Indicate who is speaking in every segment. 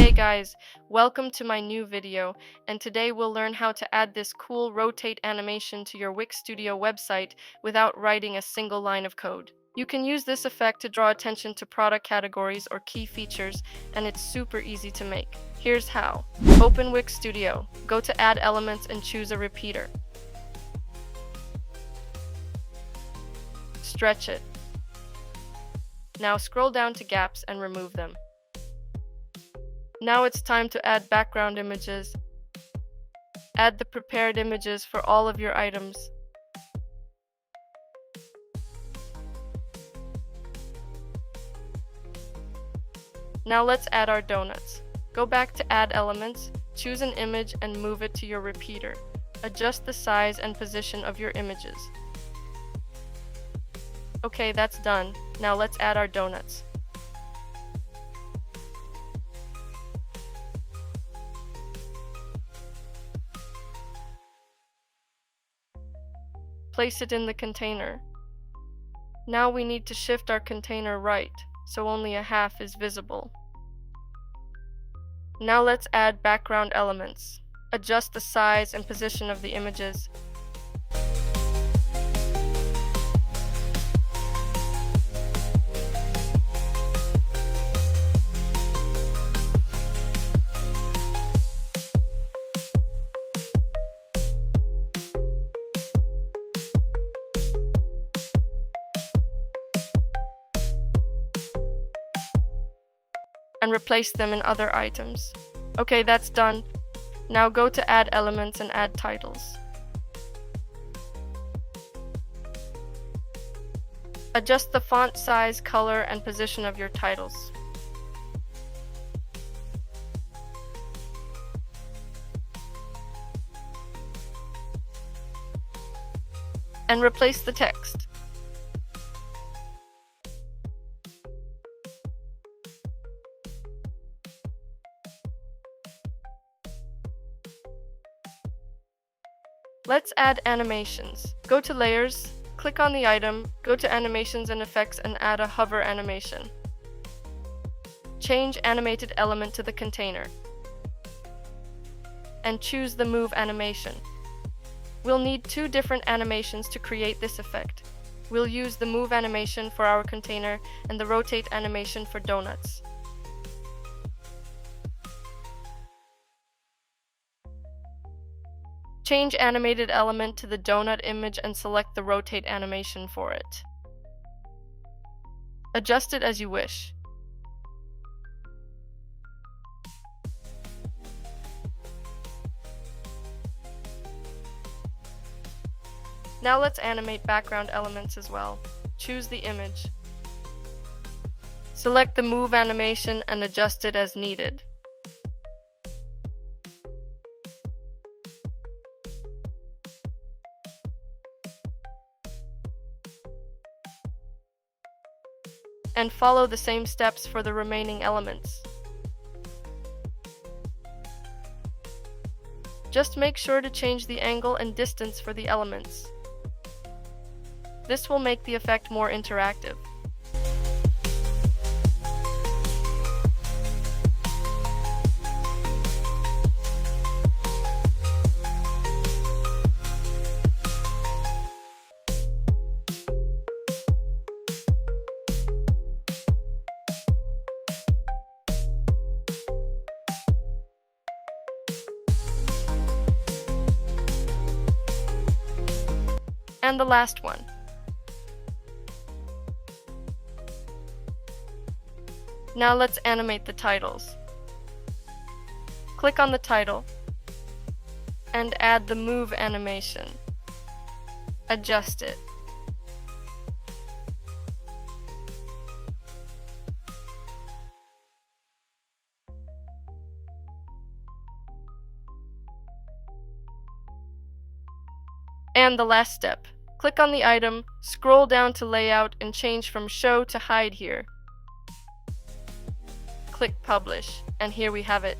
Speaker 1: Hey guys, welcome to my new video, and today we'll learn how to add this cool rotate animation to your Wix Studio website without writing a single line of code. You can use this effect to draw attention to product categories or key features, and it's super easy to make. Here's how. Open Wix Studio, go to Add Elements and choose a repeater. Stretch it. Now scroll down to gaps and remove them. Now it's time to add background images. Add the prepared images for all of your items. Now let's add our donuts. Go back to Add Elements, choose an image and move it to your repeater. Adjust the size and position of your images. Okay, that's done. Now let's add our donuts. Place it in the container. Now we need to shift our container right, so only a half is visible. Now let's add background elements. Adjust the size and position of the images. And replace them in other items. Okay, that's done. Now go to Add Elements and add titles. Adjust the font size, color, and position of your titles. And replace the text. Let's add animations. Go to Layers, click on the item, go to Animations and Effects and add a hover animation. Change animated element to the container. And choose the Move animation. We'll need two different animations to create this effect. We'll use the Move animation for our container and the Rotate animation for donuts. Change animated element to the donut image and select the rotate animation for it. Adjust it as you wish. Now let's animate background elements as well. Choose the image. Select the move animation and adjust it as needed. And follow the same steps for the remaining elements. Just make sure to change the angle and distance for the elements. This will make the effect more interactive. And the last one. Now let's animate the titles. Click on the title and add the move animation. Adjust it. And the last step. Click on the item, scroll down to Layout, and change from Show to Hide here. Click Publish, and here we have it.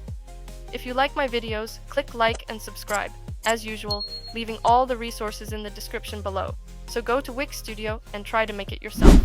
Speaker 1: If you like my videos, click like and subscribe, as usual, leaving all the resources in the description below. So go to Wix Studio and try to make it yourself.